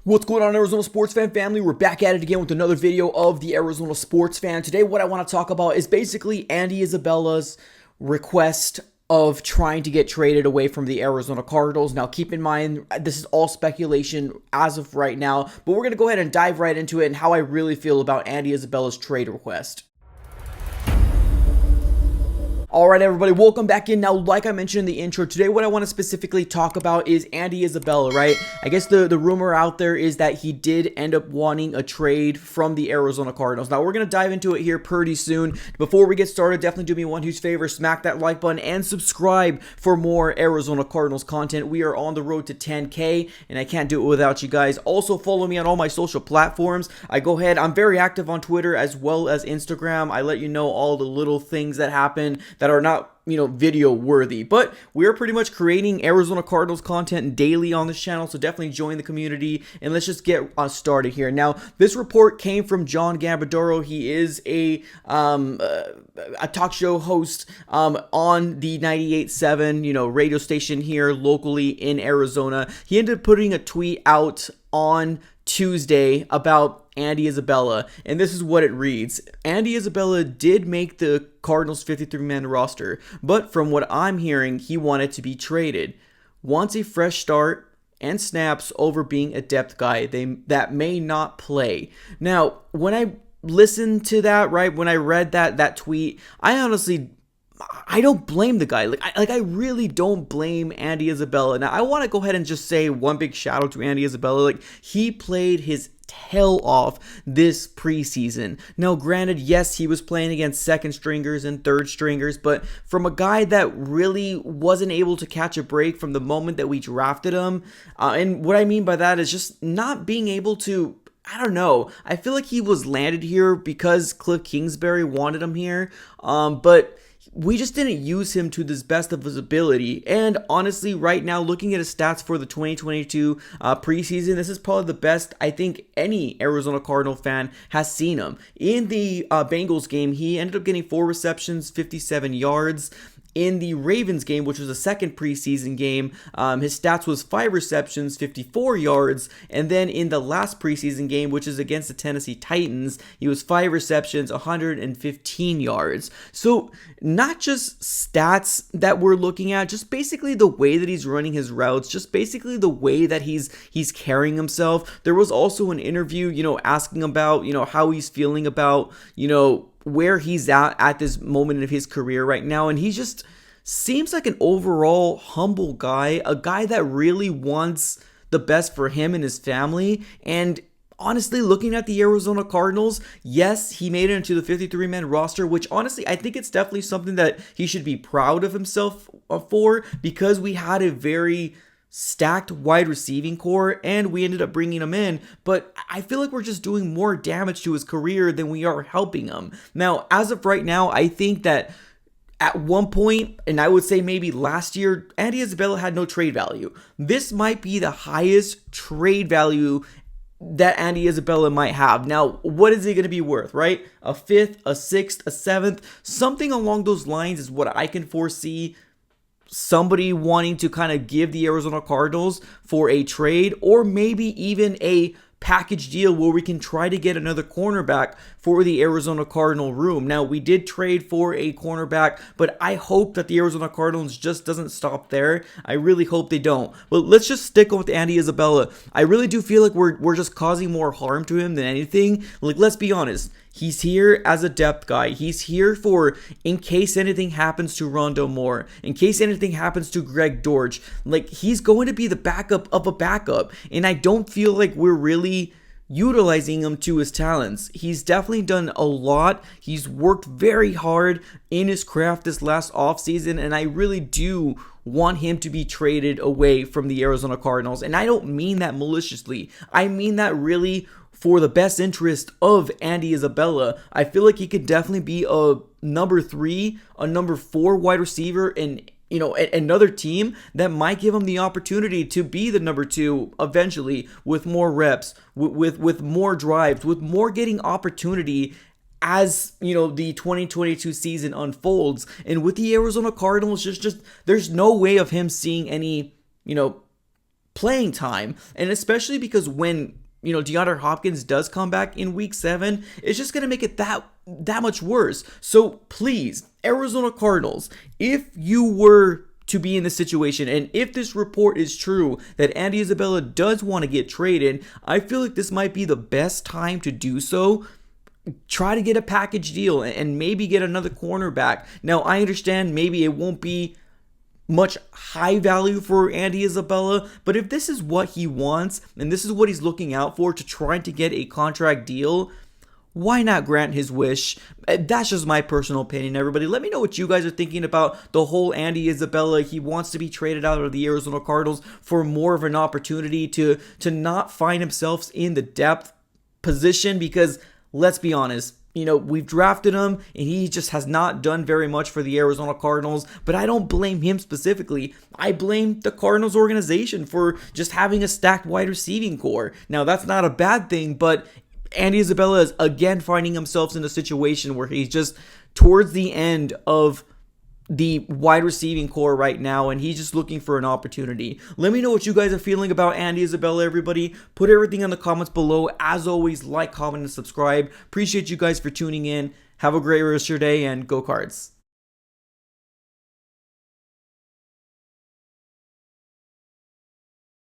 What's going on, Arizona sports fan family? We're back at it again with another video of the Arizona sports fan. Today, what I want to talk about is basically Andy Isabella's request of trying to get traded away from the Arizona Cardinals. Now, keep in mind, this is all speculation as of right now, but we're going to go ahead and dive right into it and how I really feel about Andy Isabella's trade request. Alright everybody, welcome back in. Now, like I mentioned in the intro, today what I want to specifically talk about is Andy Isabella, right? I guess the rumor out there is that he did end up wanting a trade from the Arizona Cardinals. Now, we're going to dive into it here pretty soon. Before we get started, definitely do me one huge favor, smack that like button and subscribe for more Arizona Cardinals content. We are on the road to 10K, and I can't do it without you guys. Also, follow me on all my social platforms. I'm very active on Twitter as well as Instagram. I let you know all the little things that happen that are not, video worthy, but we're pretty much creating Arizona Cardinals content daily on this channel, so definitely join the community and let's just get us started here. Now, this report came from John Gambadoro. He is a talk show host on the 98.7 radio station here locally in Arizona. He ended up putting a tweet out on Tuesday about Andy Isabella, and this is what it reads. Andy Isabella did make the Cardinals 53-man roster, but from what I'm hearing, he wanted to be traded. Wants a fresh start and snaps over being a depth guy that may not play. Now, when I listened to that, right, when I read that tweet, I don't blame the guy. I really don't blame Andy Isabella. Now, I want to go ahead and just say one big shout out to Andy Isabella. He played his tail off this preseason. Now, granted, yes, he was playing against second stringers and third stringers, but from a guy that really wasn't able to catch a break from the moment that we drafted him, and what I mean by that is just not being able to, I don't know. I feel like he was landed here because Cliff Kingsbury wanted him here, but we just didn't use him to the best of his ability. And honestly, right now, looking at his stats for the 2022 preseason, this is probably the best I think any Arizona Cardinal fan has seen him. In the Bengals game, he ended up getting 4 receptions, 57 yards. In the Ravens game, which was a second preseason game, his stats was 5 receptions, 54 yards. And then in the last preseason game, which is against the Tennessee Titans, he was 5 receptions, 115 yards. So not just stats that we're looking at, just basically the way that he's running his routes, just basically the way that he's carrying himself. There was also an interview, asking about, how he's feeling about, where he's at this moment of his career right now, and he just seems like an overall humble guy, a guy that really wants the best for him and his family. And honestly, looking at the Arizona Cardinals, yes, he made it into the 53-man roster, which honestly, I think it's definitely something that he should be proud of himself for, because we had a very stacked wide receiving core and we ended up bringing him in, but I feel like we're just doing more damage to his career than we are helping him. Now, as of right now, I think that at one point, and I would say maybe last year, Andy Isabella had no trade value. This might be the highest trade value that Andy Isabella might have. Now, what is he going to be worth, right? A 5th, a 6th, a 7th, something along those lines is what I can foresee somebody wanting to kind of give the Arizona Cardinals for a trade, or maybe even a package deal where we can try to get another cornerback for the Arizona Cardinal room. Now, we did trade for a cornerback, but I hope that the Arizona Cardinals just doesn't stop there. I really hope they don't. But let's just stick with Andy Isabella. I really do feel like we're just causing more harm to him than anything. Let's be honest. He's here as a depth guy. He's here for in case anything happens to Rondo Moore, in case anything happens to Greg Dortch. He's going to be the backup of a backup. And I don't feel like we're really utilizing him to his talents. He's definitely done a lot. He's worked very hard in his craft this last offseason, and I really do want him to be traded away from the Arizona Cardinals. And I don't mean that maliciously. I mean that really for the best interest of Andy Isabella. I feel like he could definitely be a number 3, a number 4 wide receiver in another team that might give him the opportunity to be the number 2 eventually, with more reps, with more drives, with more getting opportunity as the 2022 season unfolds. And with the Arizona Cardinals, just there's no way of him seeing any playing time. And especially because when DeAndre Hopkins does come back in week 7, it's just going to make it that much worse. So please, Arizona Cardinals, if you were to be in this situation, and if this report is true that Andy Isabella does want to get traded, I feel like this might be the best time to do so. Try to get a package deal and maybe get another cornerback. Now, I understand maybe it won't be much high value for Andy Isabella, but if this is what he wants and this is what he's looking out for to try to get a contract deal, why not grant his wish? That's just my personal opinion, everybody. Let me know what you guys are thinking about the whole Andy Isabella. He wants to be traded out of the Arizona Cardinals for more of an opportunity to not find himself in the depth position, because let's be honest, we've drafted him and he just has not done very much for the Arizona Cardinals, but I don't blame him specifically. I blame the Cardinals organization for just having a stacked wide receiving core. Now, that's not a bad thing, but Andy Isabella is again finding himself in a situation where he's just towards the end of the wide receiving core right now, and he's just looking for an opportunity. Let me know what you guys are feeling about Andy Isabella, everybody. Put everything in the comments below. As always, like, comment, and subscribe. Appreciate you guys for tuning in. Have a great rest of your day, and go Cards.